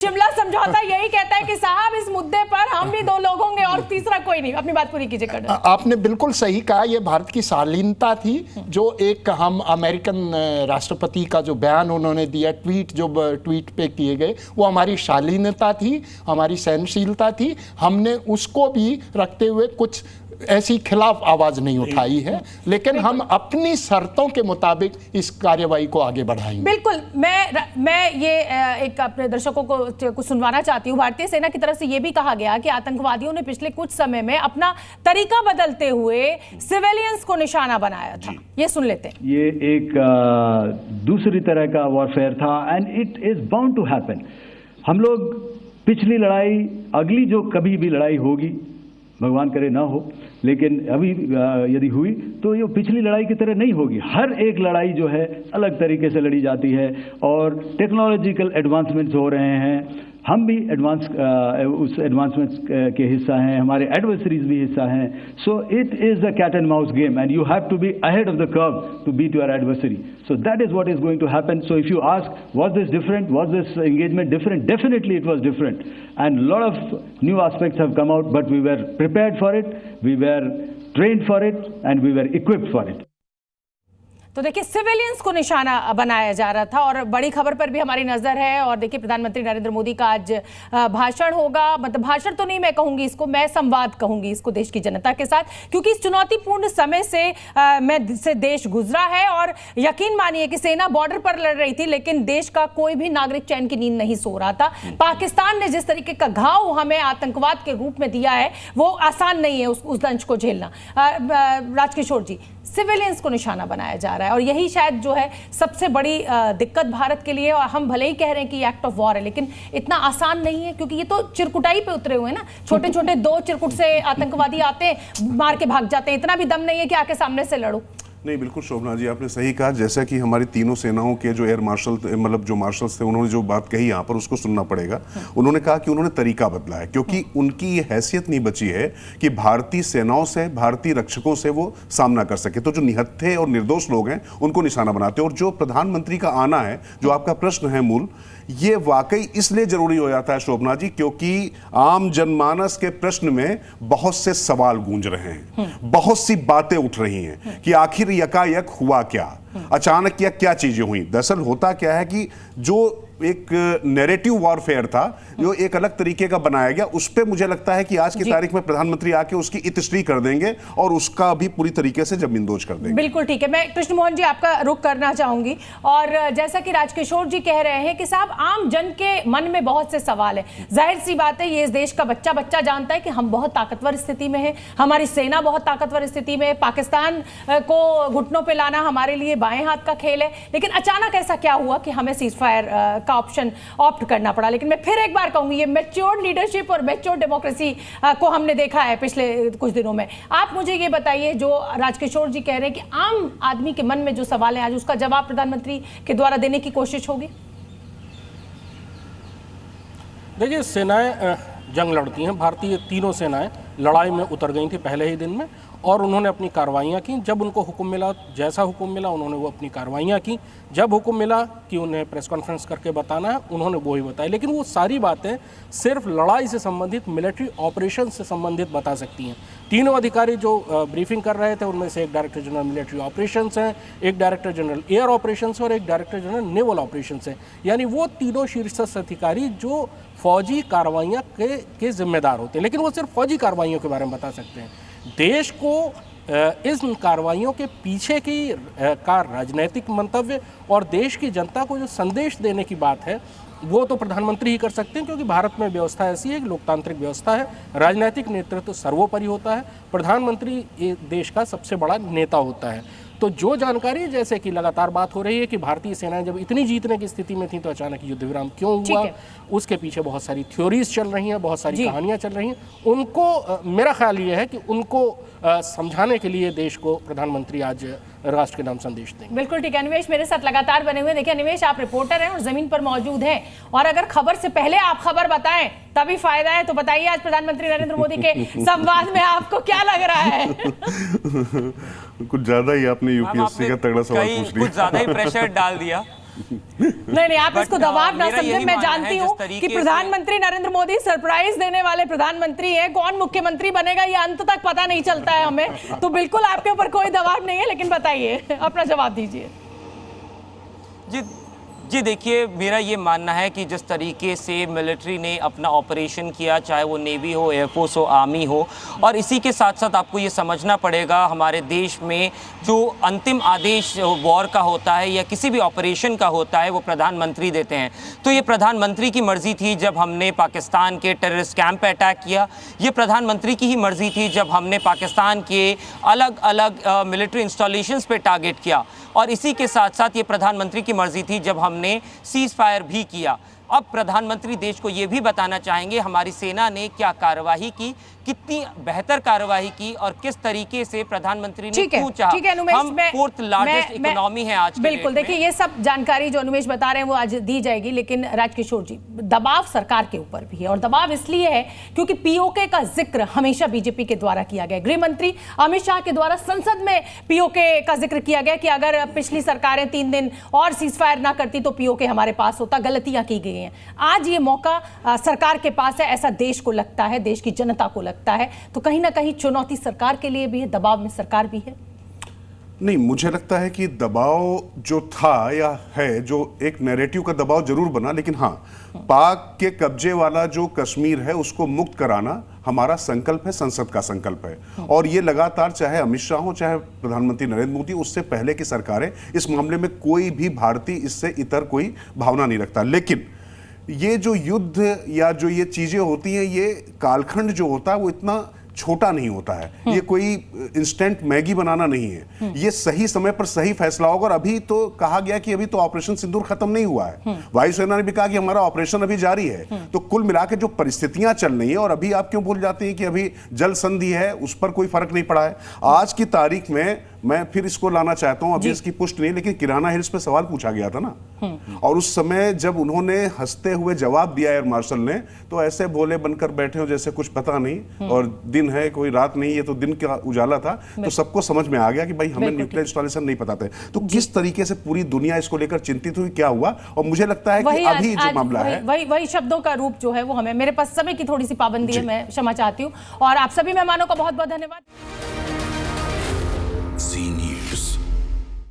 शिमला समझौता यही कहता है कि साहब इस मुद्दे पर हम भी दो लोग होंगे और तीसरा कोई नहीं। अपनी बात पूरी कीजिए कर्नल। आपने बिल्कुल सही कहा, यह भारत की शालीनता थी। जो एक हम अमेरिकन राष्ट्रपति का जो बयान उन्होंने दिया, ट्वीट पे किए गए, वो हमारी शालीनता थी, हमारी सहनशीलता थी। हमने उसको भी रखते हुए कुछ ऐसी खिलाफ आवाज नहीं उठाई है, लेकिन हम अपनी शर्तों के मुताबिक इस कार्यवाही को आगे बढ़ाएंगे। बिल्कुल। मैं ये एक अपने दर्शकों को कुछ सुनवाना चाहती हूँ। भारतीय सेना की तरफ से ये भी कहा गया कि आतंकवादियों ने पिछले कुछ समय में अपना तरीका बदलते हुए सिविलियंस को निशाना बनाया था। ये सुन लेते हैं। ये एक दूसरी तरह का वॉरफेयर था and it is bound to happen. हम लोग पिछली लड़ाई, अगली जो कभी भी लड़ाई होगी, भगवान करे ना हो, लेकिन अभी यदि हुई तो ये पिछली लड़ाई की तरह नहीं होगी। हर एक लड़ाई जो है अलग तरीके से लड़ी जाती है और टेक्नोलॉजिकल एडवांसमेंट्स हो रहे हैं। हम भी उस एडवांसमेंट्स के हिस्सा हैं, हमारे एडवर्सरीज भी हिस्सा हैं। So it is a cat and mouse game and you have to be ahead of the curve to beat your adversary. So that is what is going to happen. So if you ask was this different, was this engagement different, definitely it was different and lot of new aspects have come out, but we were prepared for it, we were trained for it and we were equipped for it. तो देखिए, civilians को निशाना बनाया जा रहा था और बड़ी खबर पर भी हमारी नजर है। और देखिए, प्रधानमंत्री नरेंद्र मोदी का आज भाषण होगा। मतलब भाषण तो नहीं मैं कहूंगी इसको, मैं संवाद कहूंगी इसको देश की जनता के साथ, क्योंकि इस चुनौतीपूर्ण समय से देश गुजरा है। और यकीन मानिए कि सेना बॉर्डर पर लड़ रही थी, लेकिन देश का कोई भी नागरिक चैन की नींद नहीं सो रहा था। पाकिस्तान ने जिस तरीके का घाव हमें आतंकवाद के रूप में दिया है, वो आसान नहीं है उस दंश को झेलना। राजकिशोर जी, सिविलियंस को निशाना बनाया जा रहा है और यही शायद जो है सबसे बड़ी दिक्कत भारत के लिए। और हम भले ही कह रहे हैं कि एक्ट ऑफ वॉर है, लेकिन इतना आसान नहीं है, क्योंकि ये तो चिरकुटाई पे उतरे हुए हैं ना। छोटे छोटे दो चिरकुट से आतंकवादी आते हैं, मार के भाग जाते हैं। इतना भी दम नहीं है कि आके सामने से लड़ो। नहीं, बिल्कुल शोभना जी, आपने सही कहा। जैसा कि हमारी तीनों सेनाओं के जो एयर मार्शल, मतलब जो मार्शल्स थे, उन्होंने जो बात कही यहाँ पर उसको सुनना पड़ेगा। उन्होंने कहा कि उन्होंने तरीका बदला है, क्योंकि उनकी ये हैसियत नहीं बची है कि भारतीय सेनाओं से, भारतीय रक्षकों से वो सामना कर सके। तो जो निहत्थे और निर्दोष लोग हैं उनको निशाना बनाते हैं। और जो प्रधानमंत्री का आना है, जो आपका प्रश्न है मूल, ये वाकई इसलिए जरूरी हो जाता है शोभना जी, क्योंकि आम जनमानस के प्रश्न में बहुत से सवाल गूंज रहे हैं, बहुत सी बातें उठ रही हैं कि आखिर यकायक हुआ क्या, अचानक या क्या चीजें हुई। दरअसल होता क्या है कि जो एक नैरेटिव वॉरफेयर था, जो एक अलग तरीके का बनाया गया, उस पे मुझे लगता है कि आज की तारीख में प्रधानमंत्री आके उसकी इतिश्री कर देंगे और उसका भी पूरी तरीके से जमींदोज कर देंगे। बिल्कुल ठीक है। मैं कृष्ण मोहन जी आपका रुख करना चाहूंगी। और जैसा कि राजकिशोर जी कह रहे हैं कि साहब, आम जन के मन में बहुत से सवाल है। जाहिर सी बात है, ये इस देश का बच्चा जानता है कि हम बहुत ताकतवर स्थिति में है, हमारी सेना बहुत ताकतवर स्थिति में है। पाकिस्तान को घुटनों पर लाना हमारे लिए बाएं हाथ का खेल है। लेकिन अचानक ऐसा क्या हुआ कि हमें सीज फायर का ऑप्शन ऑप्ट करना पड़ा। लेकिन मैं फिर एक बार कहूंगी, ये मैच्योर्ड लीडरशिप और मैच्योर्ड डेमोक्रेसी को हमने देखा है पिछले कुछ दिनों में। आप मुझे ये बताइए, जो राजकिशोर जी कह रहे हैं कि आम आदमी के मन में जो सवाल है, आज उसका जवाब प्रधानमंत्री के द्वारा देने की कोशिश होगी। देखिए, सेनाएं जंग लड़ती हैं। भारतीय तीनों सेनाएं लड़ाई में उतर गई थी पहले ही दिन में, और उन्होंने अपनी कार्रवाइयाँ की। जब उनको हुक्म मिला, जैसा हुक्म मिला, उन्होंने वो अपनी कार्रवाइयाँ की। जब हुक्म मिला कि उन्हें प्रेस कॉन्फ्रेंस करके बताना है, उन्होंने वो ही बताया। लेकिन वो सारी बातें सिर्फ लड़ाई से संबंधित, मिलिट्री ऑपरेशन से संबंधित बता सकती हैं। तीनों अधिकारी जो ब्रीफिंग कर रहे थे, उनमें से एक डायरेक्टर जनरल मिलिट्री ऑपरेशंस हैं, एक डायरेक्टर जनरल एयर ऑपरेशंस और एक डायरेक्टर जनरल नेवल ऑपरेशंस हैं। यानी वो तीनों शीर्षस्थ अधिकारी जो फौजी कार्रवाइयाँ के जिम्मेदार होते हैं, लेकिन वो सिर्फ फौजी कार्रवाइयों के बारे में बता सकते हैं। देश को इस कार्रवाइयों के पीछे का राजनीतिक मंतव्य और देश की जनता को जो संदेश देने की बात है, वो तो प्रधानमंत्री ही कर सकते हैं, क्योंकि भारत में व्यवस्था ऐसी है, लोकतांत्रिक व्यवस्था है, राजनीतिक नेतृत्व सर्वोपरि होता है, प्रधानमंत्री देश का सबसे बड़ा नेता होता है। तो जो जानकारी, जैसे कि लगातार बात हो रही है कि भारतीय सेनाएं जब इतनी जीतने की स्थिति में थी तो अचानक युद्ध विराम क्यों हुआ, उसके पीछे बहुत सारी थ्योरीज चल रही हैं, बहुत सारी कहानियां चल रही हैं। उनको मेरा ख्याल ये है कि उनको समझाने के लिए देश को प्रधानमंत्री आज राष्ट्र के नाम संदेश देंगे। बिल्कुल ठीक है। अनिमेष मेरे साथ लगातार बने हुए। देखिए अनिमेष, आप रिपोर्टर हैं और जमीन पर मौजूद हैं, और अगर खबर से पहले आप खबर बताएं तभी फायदा है। तो बताइए, आज प्रधानमंत्री नरेंद्र मोदी के संवाद में आपको क्या लग रहा है? कुछ ज्यादा ही आपने यूपीएससी का तगड़ा सवाल पूछ लिया, कुछ ज्यादा ही प्रेशर डाल दिया। नहीं, आप इसको दबाव ना समझें। मैं जानती हूँ कि प्रधानमंत्री नरेंद्र मोदी सरप्राइज देने वाले प्रधानमंत्री हैं। कौन मुख्यमंत्री बनेगा ये अंत तक पता नहीं चलता है हमें, तो बिल्कुल आपके ऊपर कोई दबाव नहीं है। लेकिन बताइए, अपना जवाब दीजिए। जी देखिए, मेरा ये मानना है कि जिस तरीके से मिलिट्री ने अपना ऑपरेशन किया, चाहे वो नेवी हो, एयरफोर्स हो, आर्मी हो, और इसी के साथ साथ आपको ये समझना पड़ेगा हमारे देश में जो अंतिम आदेश वॉर का होता है या किसी भी ऑपरेशन का होता है वो प्रधानमंत्री देते हैं। तो ये प्रधानमंत्री की मर्जी थी जब हमने पाकिस्तान के टेररिस्ट कैंप पे अटैक किया, ये प्रधानमंत्री की ही मर्जी थी जब हमने पाकिस्तान के अलग अलग मिलिट्री इंस्टॉलेशंस पे टारगेट किया, और इसी के साथ साथ ये प्रधानमंत्री की मर्जी थी जब हमने सीज फायर भी किया। अब प्रधानमंत्री देश को ये भी बताना चाहेंगे हमारी सेना ने क्या कार्रवाई की, कितनी बेहतर कार्रवाई की, और किस तरीके से प्रधानमंत्री ने क्यों चाहा। हम फोर्थ लार्जेस्ट इकोनॉमी है आज। बिल्कुल, देखिए ये सब जानकारी जो अनुमेश बता रहे हैं वो आज दी जाएगी, लेकिन राजकिशोर जी, दबाव सरकार के ऊपर भी है, और दबाव इसलिए है क्योंकि पीओके का जिक्र हमेशा बीजेपी के द्वारा किया गया। गृह मंत्री अमित शाह के द्वारा संसद में पीओके का जिक्र किया गया कि अगर पिछली सरकारें 3 दिन और सीज फायर ना करती तो पीओके हमारे पास होता। गलतियां की गई हैं। आज ये मौका सरकार के पास है, ऐसा देश को लगता है, देश की जनता को लगता है। तो कहीं ना कहीं चुनौती सरकार के लिए भी है, दबाव में सरकार भी है। नहीं, मुझे लगता है कि दबाव जो था या है, जो एक नैरेटिव का दबाव जरूर बना, लेकिन हाँ, पाक के कब्जे वाला जो कश्मीर है उसको मुक्त कराना हमारा संकल्प है, संसद का संकल्प है। और ये लगातार, चाहे अमित शाह हो, चाहे प्रधानमंत्री नरेंद्र मोदी, उससे पहले की सरकारें, इस मामले में कोई भी भारतीय इससे इतर कोई भावना नहीं रखता। लेकिन ये जो युद्ध या जो ये चीजें होती हैं, ये कालखंड जो होता है वो इतना छोटा नहीं होता है। ये कोई इंस्टेंट मैगी बनाना नहीं है। ये सही समय पर सही फैसला होगा। और अभी तो कहा गया कि अभी तो ऑपरेशन सिंदूर खत्म नहीं हुआ है। वायुसेना ने भी कहा कि हमारा ऑपरेशन अभी जारी है। तो कुल मिलाकर जो परिस्थितियां चल रही हैं, और अभी आप क्यों भूल जाते हैं कि अभी जल संधि है, उस पर कोई फर्क नहीं पड़ा है। आज की तारीख में मैं फिर इसको लाना चाहता हूं, अभी इसकी पुष्टि नहीं, लेकिन किराना हिल्स पे सवाल पूछा गया था ना, और उस समय जब उन्होंने हंसते हुए जवाब दिया एयर मार्शल ने, तो ऐसे भोले बनकर बैठे हो जैसे कुछ पता नहीं, और दिन है कोई रात नहीं, ये तो दिन का उजाला था। तो सबको समझ में आ गया कि भाई हमें न्यूक्लियर इंस्टॉलेशन नहीं पता था। तो किस तरीके से पूरी दुनिया इसको लेकर चिंतित हुई, क्या हुआ। और मुझे लगता है कि अभी जो मामला है, वही शब्दों का रूप जो है वो हमें, मेरे पास समय की थोड़ी सी पाबंदी है, मैं क्षमा चाहती हूँ। और आप सभी मेहमानों का बहुत बहुत धन्यवाद।